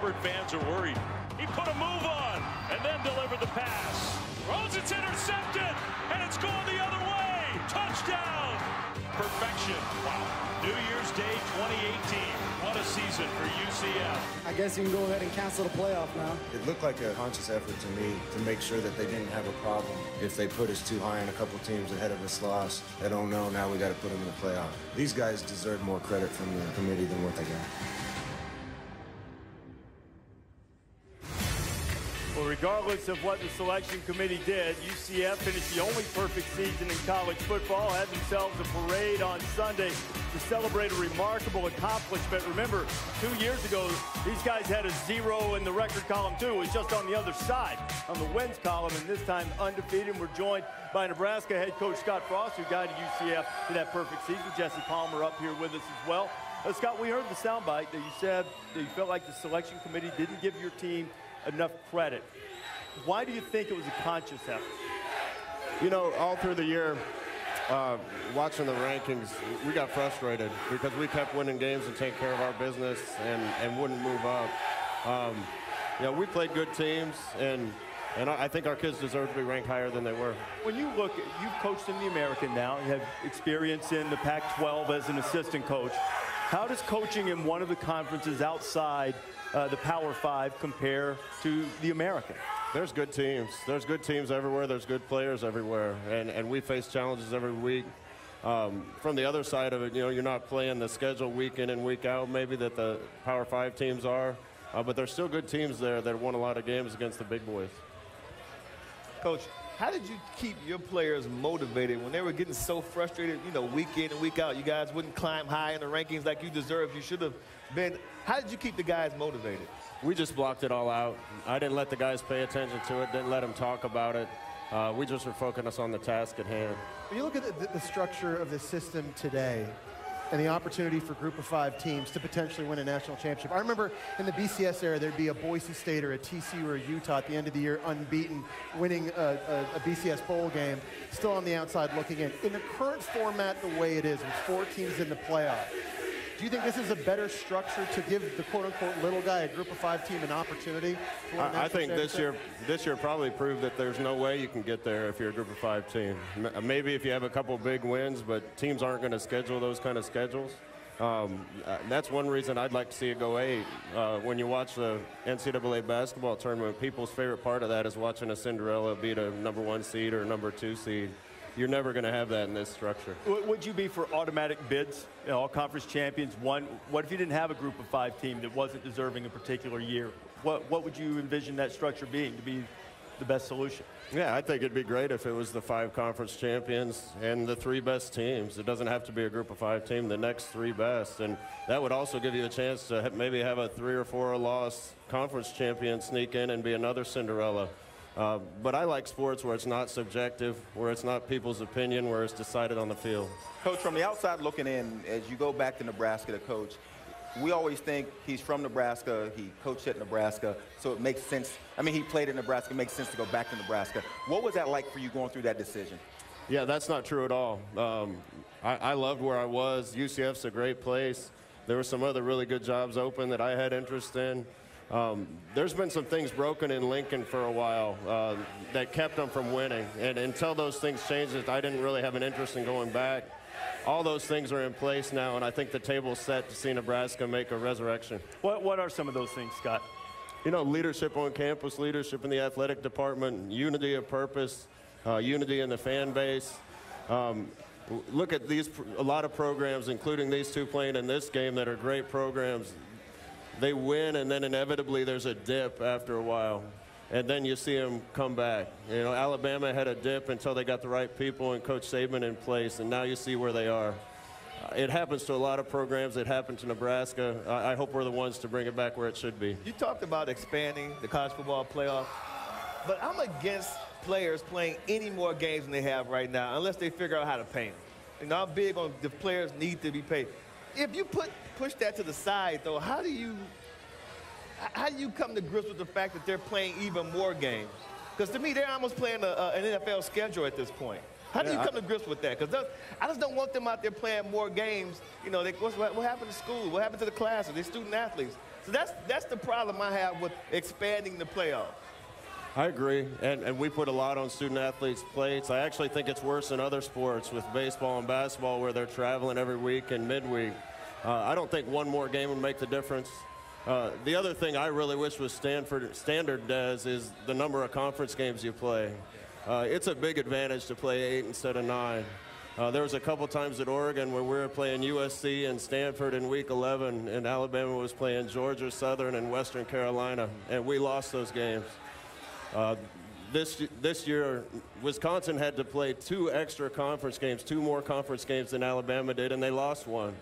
Auburn fans are worried. He put a move on and then delivered the pass. Throws, it's intercepted, and it's gone the other way. Touchdown. Perfection. Wow. New Year's Day 2018. What a season for UCF. I guess you can go ahead and cancel the playoff now. It looked like a conscious effort to me to make sure that they didn't have a problem. If they put us too high and a couple teams ahead of us lost, they don't know, now we got to put them in the playoff. These guys deserve more credit from the committee than what they got. Well, regardless of what the selection committee did, UCF finished the only perfect season in college football, had themselves a parade on Sunday to celebrate a remarkable accomplishment. Remember, 2 years ago, these guys had a 0 in the record column too. It was just on the other side, on the wins column, and this time undefeated. We're joined by Nebraska head coach Scott Frost, who guided UCF to that perfect season. Jesse Palmer up here with us as well. Scott, we heard the soundbite that you said that you felt like the selection committee didn't give your team enough credit. Why do you think it was a conscious effort? You know, all through the year, watching the rankings, we got frustrated because we kept winning games and taking care of our business and wouldn't move up. You know, we played good teams, and I think our kids deserve to be ranked higher than they were. When you look, you've coached in the American now, you have experience in the Pac-12 as an assistant coach. How does coaching in one of the conferences outside the Power Five compare to the American? There's good teams. There's good teams everywhere. There's good players everywhere. And we face challenges every week. From the other side of it, you know, you're not playing the schedule week in and week out maybe that the Power Five teams are. But there's still good teams there that won a lot of games against the big boys. Coach, how did you keep your players motivated when they were getting so frustrated, you know, week in and week out? You guys wouldn't climb high in the rankings like you deserved. You should have been. How did you keep the guys motivated? We just blocked it all out. I didn't let the guys pay attention to it, didn't let them talk about it. We just were focused on the task at hand. When you look at the structure of the system today and the opportunity for Group of Five teams to potentially win a national championship. I remember in the BCS era, there'd be a Boise State or a TCU or a Utah at the end of the year unbeaten, winning a BCS bowl game, still on the outside looking in. In the current format, the way it is, with 4 teams in the playoff, do you think this is a better structure to give the quote-unquote little guy, a Group of Five team, an opportunity? I think this year probably proved that there's no way you can get there if you're a Group of Five team. Maybe if you have a couple big wins, but teams aren't going to schedule those kind of schedules. That's one reason I'd like to see it go 8. When you watch the NCAA basketball tournament, people's favorite part of that is watching a Cinderella beat a #1 seed or #2 seed. You're never going to have that in this structure. Would you be for automatic bids, you know, all conference champions? What if you didn't have a Group of Five team that wasn't deserving a particular year? What would you envision that structure being to be the best solution? Yeah, I think it'd be great if it was the 5 conference champions and the 3 best teams. It doesn't have to be a Group of 5 team, the next 3 best. And that would also give you a chance to maybe have a 3 or 4 loss conference champion sneak in and be another Cinderella. But I like sports where it's not subjective, where it's not people's opinion, where it's decided on the field. Coach, from the outside looking in, as you go back to Nebraska to coach, we always think he's from Nebraska, he coached at Nebraska, so it makes sense. I mean, he played at Nebraska, it makes sense to go back to Nebraska. What was that like for you going through that decision? Yeah, that's not true at all. I loved where I was. UCF's a great place. There were some other really good jobs open that I had interest in. There's been some things broken in Lincoln for a while that kept them from winning. And until those things changed, I didn't really have an interest in going back. All those things are in place now, and I think the table's set to see Nebraska make a resurrection. What are some of those things, Scott? You know, leadership on campus, leadership in the athletic department, unity of purpose, unity in the fan base. Look at a lot of programs, including these 2 playing in this game, that are great programs. They win, and then inevitably there's a dip after a while, and then you see them come back. You know, Alabama had a dip until they got the right people and Coach Saban in place, and now you see where they are. It happens to a lot of programs. It happened to Nebraska. I hope we're the ones to bring it back where it should be. You talked about expanding the college football playoff, but I'm against players playing any more games than they have right now unless they figure out how to pay them. You know, I'm big on the players need to be paid. If you push that to the side, though, how do you come to grips with the fact that they're playing even more games? Because to me, they're almost playing an NFL schedule at this point. How do you come to grips with that? Because I just don't want them out there playing more games. You know, what happened to school? What happened to the classes? They're student athletes. So that's the problem I have with expanding the playoffs. I agree, and we put a lot on student-athletes' plates. I actually think it's worse in other sports with baseball and basketball where they're traveling every week and midweek. I don't think one more game would make the difference. The other thing I really wish was standard does is the number of conference games you play. It's a big advantage to play 8 instead of 9. There was a couple times at Oregon where we were playing USC and Stanford in week 11, and Alabama was playing Georgia Southern and Western Carolina, and we lost those games. This year, Wisconsin had to play 2 extra conference games, 2 more conference games than Alabama did, and they lost 1.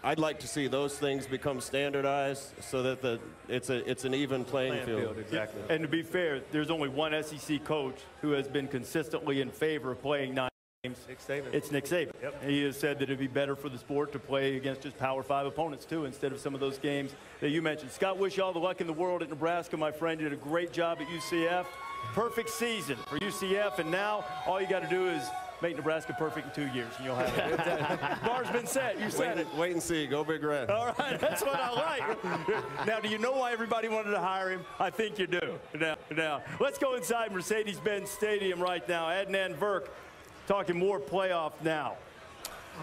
I'd like to see those things become standardized so that it's an even playing field. Exactly. And to be fair, there's only one SEC coach who has been consistently in favor of playing 9 games. Nick Saban. It's Nick Saban. Yep. He has said that it'd be better for the sport to play against just Power 5 opponents, too, instead of some of those games that you mentioned. Scott, wish you all the luck in the world at Nebraska, my friend. You did a great job at UCF. Perfect season for UCF, and now all you got to do is make Nebraska perfect in 2 years, and you'll have it. Bar's been set. You said it. Wait and see. Go Big Red. All right, that's what I like. Now, do you know why everybody wanted to hire him? I think you do. Now, let's go inside Mercedes-Benz Stadium right now. Adnan Virk talking more playoff now.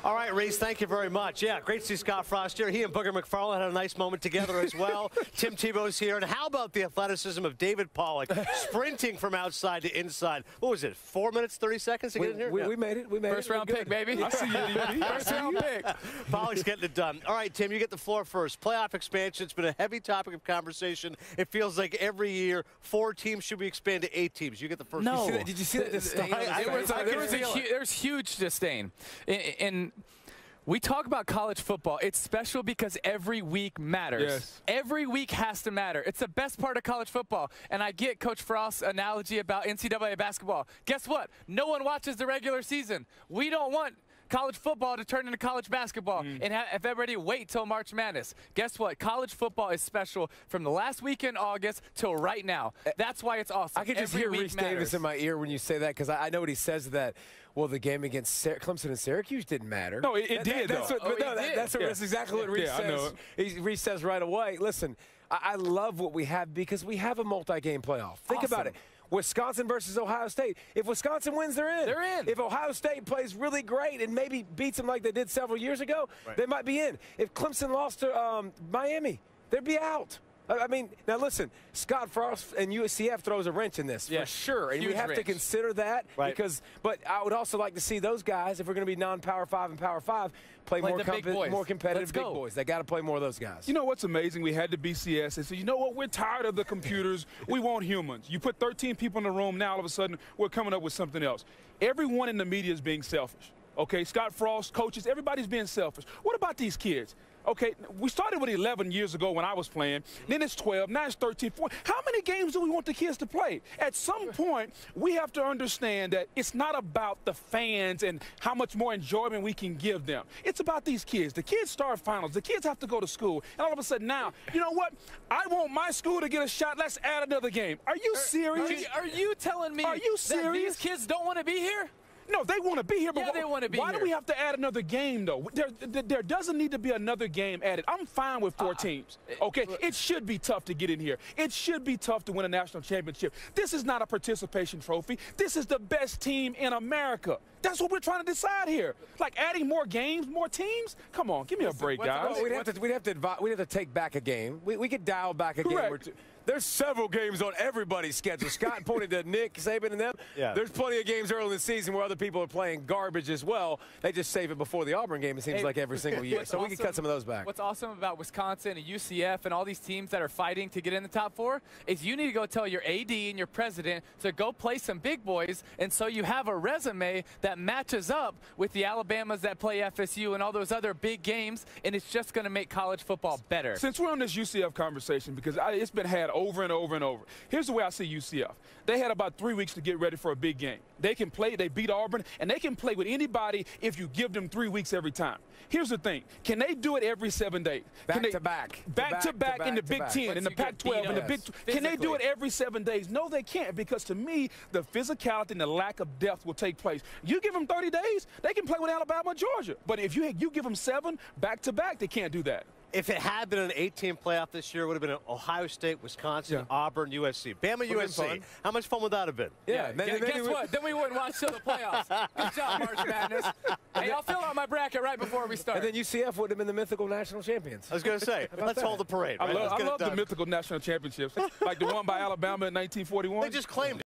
All right, Reese, thank you very much. Yeah, great to see Scott Frost here. He and Booger McFarland had a nice moment together as well. Tim Tebow's here. And how about the athleticism of David Pollock sprinting from outside to inside? What was it, 4 minutes, 30 seconds to get in here? We made it. We made First round pick, baby. I see you, DP. First round pick. Pollock's getting it done. All right, Tim, you get the floor first. Playoff expansion, it's been a heavy topic of conversation. It feels like every year 4 teams should be expanded to 8 teams. You get the first. No. Did you see that disdain? There's huge disdain. And we talk about college football. It's special because every week matters. Yes. Every week has to matter. It's the best part of college football. And I get Coach Frost's analogy about NCAA basketball. Guess what? No one watches the regular season. We don't want college football to turn into college basketball and have everybody wait till March Madness. Guess what? College football is special from the last week in August till right now. That's why it's awesome. I could just hear Reese Davis in my ear when you say that, because I know what he says that. Well, the game against Clemson and Syracuse didn't matter. No, it did, that's though. That's exactly what Reese says. Reese says right away, listen, I love what we have because we have a multi-game playoff. Think about it. Wisconsin versus Ohio State. If Wisconsin wins, they're in. They're in. If Ohio State plays really great and maybe beats them like they did several years ago, they might be in. If Clemson lost to Miami, they'd be out. I mean, now listen, Scott Frost and UCF throws a wrench in this, for sure. And we have to consider that because, but I would also like to see those guys, if we're going to be non-Power 5 and Power 5, play more competitive big boys. They got to play more of those guys. You know what's amazing? We had the BCS and said, you know what? We're tired of the computers. We want humans. You put 13 people in the room, now all of a sudden we're coming up with something else. Everyone in the media is being selfish. Okay, Scott Frost, coaches, everybody's being selfish. What about these kids? Okay, we started with 11 years ago when I was playing. Then it's 12. Now it's 13. 14. How many games do we want the kids to play? At some point, we have to understand that it's not about the fans and how much more enjoyment we can give them. It's about these kids. The kids start finals. The kids have to go to school. And all of a sudden now, you know what? I want my school to get a shot. Let's add another game. Are you serious? Are you telling me that these kids don't want to be here? No, they want to be here, but they want to be why do we have to add another game, though? There doesn't need to be another game added. I'm fine with 4 teams, okay? It should be tough to get in here. It should be tough to win a national championship. This is not a participation trophy. This is the best team in America. That's what we're trying to decide here. Like adding more games, more teams? Come on, give me a break, guys. We'd have to take back a game. We could dial back a game or two. There's several games on everybody's schedule. Scott pointed to Nick Saban and them. Yeah. There's plenty of games early in the season where other people are playing garbage as well. They just save it before the Auburn game, it seems like, every single year. So we can cut some of those back. What's awesome about Wisconsin and UCF and all these teams that are fighting to get in the top 4 is you need to go tell your AD and your president to go play some big boys, and so you have a resume that matches up with the Alabamas that play FSU and all those other big games, and it's just going to make college football better. Since we're on this UCF conversation, because it's been had over and over and over. Here's the way I see UCF. They had about 3 weeks to get ready for a big game. They can play, they beat Auburn, and they can play with anybody if you give them 3 weeks every time. Here's the thing. Can they do it every 7 days? Back to back in the Big Ten, in the Pac-12, in the Big 12. Can they do it every 7 days? No, they can't, because to me, the physicality and the lack of depth will take place. You give them 30 days, they can play with Alabama and Georgia. But if you give them 7 back-to-back, they can't do that. If it had been an 18 playoff this year, it would have been an Ohio State, Wisconsin, Auburn, USC. Bama, USC. How much fun would that have been? Yeah. Guess what? Then we wouldn't watch till the playoffs. Good job, March Madness. Hey, I'll fill out my bracket right before we start. And then UCF would have been the mythical national champions. I was going to say, let's hold the parade. I Right? love the mythical national championships, like the one by Alabama in 1941. They just claimed it.